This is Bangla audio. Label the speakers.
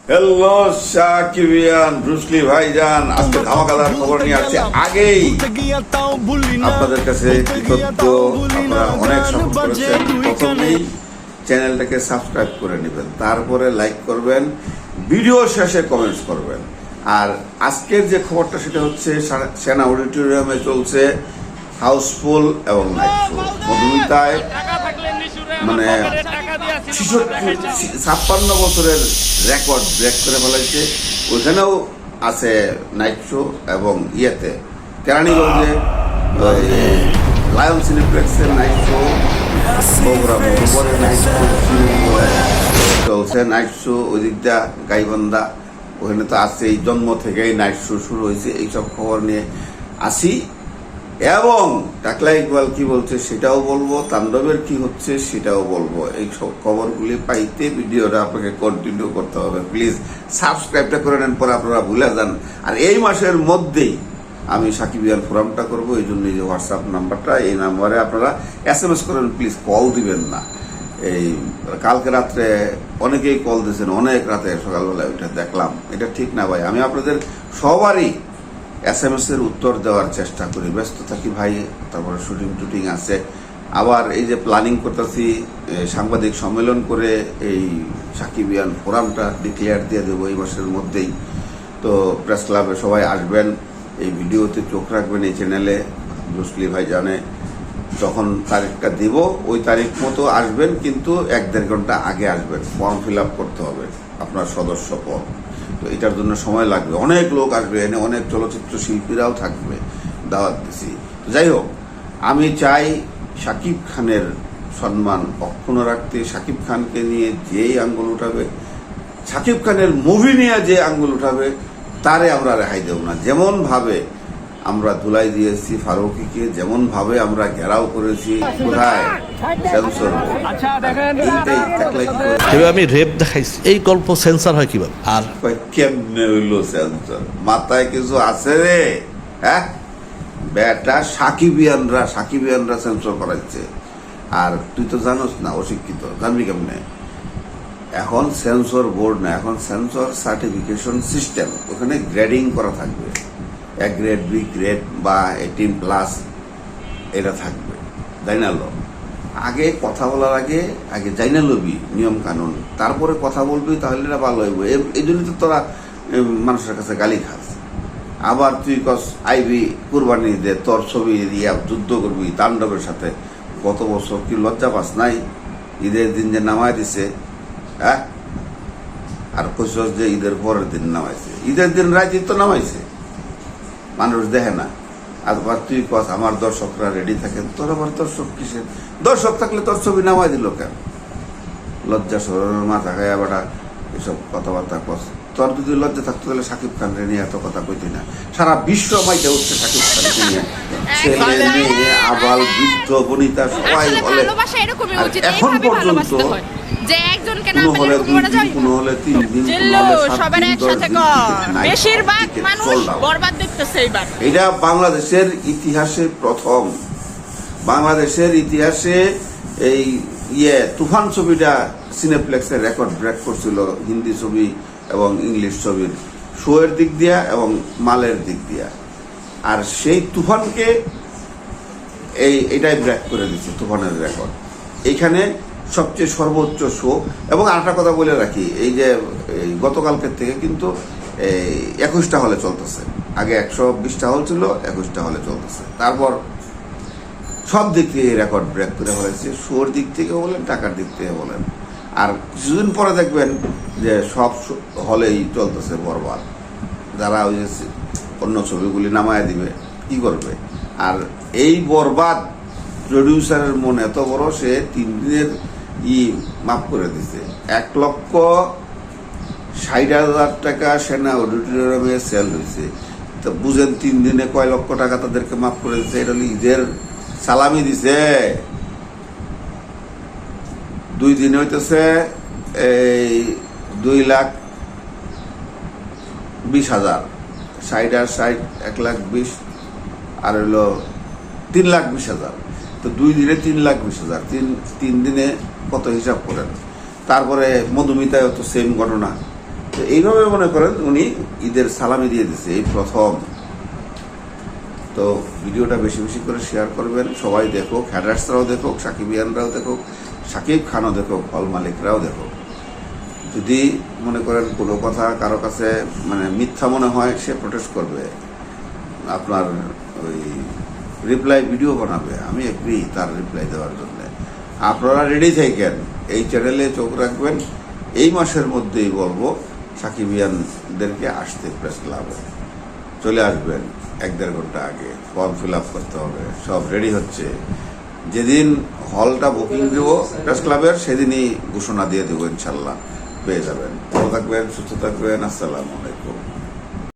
Speaker 1: হ্যালো সাকিবিয়ান ব্রুসলি ভাইজান, আজকে ধামাকাদার খবর নিয়ে আসছে। আগেই আপনাদের কাছে কৃতজ্ঞ, আপনারা অনেক সাপোর্ট করেছেন। প্রথমেই চ্যানেলটাকে সাবস্ক্রাইব করে নেবেন, তারপরে লাইক করবেন, ভিডিও শেষে কমেন্টস করবেন। আর আজকের যে খবরটা সেটা হচ্ছে সেনা অডিটোরিয়ামে চলছে হাউসফুল এবং নাইট শো। মধুমিতায় মানে 56 বছরের রেকর্ড ব্রেক করে ফেলাইছে। ওইখানেও আছে নাইট শো এবং ইয়েতে কেরানীগঞ্জে লায়ন সিনেপ্লেক্সের night show, programme night show চলছে। নাইট শো ওই দিকটা গাইবান্ধা ওখানে তো আছেই, জন্ম থেকেই নাইট শো শুরু হয়েছে। এইসব খবর নিয়ে আসি এবং টাকলা ইকবাল কি বলছে সেটাও বলবো, তাণ্ডবের কি হচ্ছে সেটাও বলবো। এই সব খবরগুলি পাইতে ভিডিওটা আপনাকে কন্টিনিউ করতে হবে। প্লিজ সাবস্ক্রাইবটা করে নেন, পরে আপনারা ভুলে যান। আর এই মাসের মধ্যেই আমি সাকিবিয়ান ফোরামটা করবো, এই জন্য এই যে হোয়াটসঅ্যাপ নাম্বারটা, এই নাম্বারে আপনারা SMS করেন, প্লিজ কল দিবেন না। এই কালকে রাত্রে অনেকেই কল দিয়েছেন, অনেক রাতে সকালবেলায় ওইটা দেখলাম। এটা ঠিক না ভাই, আমি আপনাদের সবারই SMS এর উত্তর দেওয়ার চেষ্টা করি, ব্যস্ত থাকি ভাই। তারপরে শুটিং টুটিং আছে, আবার এই যে প্ল্যানিং করতেছি সাংবাদিক সম্মেলন করে এই সাকিবিয়ান ফোরামটা ডিক্লেয়ার দিয়ে দেবো এই মাসের মধ্যেই। তো প্রেস ক্লাবে সবাই আসবেন, এই ভিডিওতে চোখ রাখবেন, এই চ্যানেলে ব্রুসলি ভাই জানে যখন তারিখটা দিব ওই তারিখ মতো আসবেন, কিন্তু 1-1.5 ঘন্টা আগে আসবেন। ফর্ম ফিল আপ করতে হবে আপনার সদস্য পদ, তো এটার জন্য সময় লাগবে। অনেক লোক আসবে, এনে অনেক চলচ্চিত্র শিল্পীরাও থাকবে, দাওয়াত দিছি। যাই হোক, আমি চাই শাকিব খানের সম্মান অক্ষুণ্ণ রাখতে। শাকিব খানকে নিয়ে যেই আঙ্গুল উঠাবে, শাকিব খানের মুভি নিয়ে যে আঙ্গুল উঠাবে, তারে আমরা রেহাই দেব না। যেমন ভাবে আমরা ধুলাই দিয়েছি ফারুকিকে, যেমন ভাবে আমরা ঘেরাও করেছি কোথায় সেন্সর,
Speaker 2: আমি রেপ দেখাইছি, এই গল্প সেন্সর হয় কিভাবে? আর
Speaker 1: কেমনে হইলো সেন্সর? মাথায় কিছু আছে রে? হ্যাঁ বেটা, সাকিবিয়ানরা সেন্সর করাচ্ছে। আর তুই তো জানোস না, অশিক্ষিত, জানবি কেমনে? এখন সেন্সর বোর্ড না, এখন সেন্সর সার্টিফিকেশন সিস্টেম। ওখানে গ্রেডিং করা থাকবে, A গ্রেড, B গ্রেড বা 18+, এটা থাকবে। জানালো আগে কথা বলার আগে জানালবি নিয়ম কানুন, তারপরে কথা বলবি, তাহলে এটা ভালো হইব। এই জন্য তো তোরা মানুষের কাছে গালি খাস। আবার তুই কস আইবি কুরবানি দে, তোর ছবি দিয়া যুদ্ধ করবি তাণ্ডবের সাথে। গত বছর কি লজ্জা পাস নাই? ঈদের দিন যে নামায় দিছে, হ্যাঁ, আর কইছস যে ঈদের পরের দিন নামাইছে। ঈদের দিন রাতে তো নামাইছে, মানুষ দেখে না। আবার তুই কস আমার দর্শকরা রেডি থাকেন। তোর আবার দর্শক কিসের? দর্শক থাকলে তোর ছবি নামাই দিল কেন? লজ্জা সরণের মাথা খায় বেটা এসব কথাবার্তা কস। তোর যদি লজ্জা থাকতো তাহলে শাকিব খান নিয়ে এত কথা কইতি না। সারা বিশ্ব মাইতে উঠছে শাকিব খানকে নিয়ে, ছেলে মেয়ে আবাল বৃদ্ধ বনিতা সবাই বলে। এখন পর্যন্ত
Speaker 3: যে একজনকে না
Speaker 1: কোনো হলে 2 দিন, কোনো হলে 3 দিন, কোনো হলে 7
Speaker 3: সবার
Speaker 1: দিন, 10
Speaker 3: একসাথে
Speaker 1: দিন,
Speaker 3: বেশিরভাগ মানুষ বরবাদ দেখতেছে এইবার।
Speaker 1: এটা বাংলাদেশের ইতিহাসে প্রথম। বাংলাদেশের ইতিহাসে এই তুফান ছবিটা সিনেপ্লেক্সের রেকর্ড ব্রেক করছিল, হিন্দি ছবি এবং ইংলিশ ছবির শোয়ের দিক দিয়া এবং মালের দিক দিয়া। আর সেই তুফানকে এটাই ব্রেক করে দিচ্ছে, তুফানের রেকর্ড। এইখানে সবচেয়ে সর্বোচ্চ শো। এবং আরেকটা কথা বলে রাখি, এই যে গতকালকের থেকে কিন্তু 21টা হলে চলতেছে। আগে 120টা হল ছিল, 21টা হলে চলতেছে। তারপর সব দিক থেকে রেকর্ড ব্রেক করে ফেলেছে, শোর দিক থেকে বলেন, টাকার দিক থেকে বলেন। আর কিছুদিন পরে দেখবেন যে সব হলেই চলতেছে বরবাদ। যারা ওই যে অন্য ছবিগুলি নামায় দিবে কি করবে? আর এই বরবাদ প্রডিউসারের মন এত বড়, সে 3 দিনের মাফ করে দিছে। 1,60,000 টাকা সেনা অডিটোরিয়ামে সেল হয়েছে। তো বুঝেন 3 দিনে কয় লক্ষ টাকা তাদেরকে মাফ করে দিচ্ছে। এটা হলো ঈদের সালামি দিছে। 2 দিনে হইতেছে এই 2,20,000, 60 আর 60, 1,20,000, আর হইলো 3,20,000। তো 2 দিনে 3,20,000, 3 দিনে কত হিসাব করেন। তারপরে মধুমিতায় তো সেম ঘটনা, তো এইভাবে মনে করেন উনি ঈদের সালামি দিয়ে দিচ্ছে এই প্রথম। তো ভিডিওটা বেশি বেশি করে শেয়ার করবেন, সবাই দেখুক, হ্যাডার্সরাও দেখুক, সাকিবিয়ানরাও দেখুক, সাকিব খানও দেখুক, হল মালিকরাও দেখুক। যদি মনে করেন কোনো কথা কারো কাছে মানে মিথ্যা মনে হয়, সে প্রোটেস্ট করবে, আপনার ওই রিপ্লাই ভিডিও বানাবে, আমি এগ্রি তার রিপ্লাই দেওয়ার জন্য। আপনারা রেডি থাকেন, এই চ্যানেলে চোখ রাখবেন। এই মাসের মধ্যেই বলবো সাকিবিয়ানদেরকে আসতে প্রেস ক্লাবে চলে আসবেন 1-1.5 ঘন্টা আগে, ফর্ম ফিল আপ করতে হবে, সব রেডি হচ্ছে। যেদিন হলটা বুকিং দেবো প্রেস ক্লাবের, সেদিনই ঘোষণা দিয়ে দেবো, ইনশাল্লাহ পেয়ে যাবেন। ভালো থাকবেন, সুস্থ থাকবেন, আসসালামু আলাইকুম।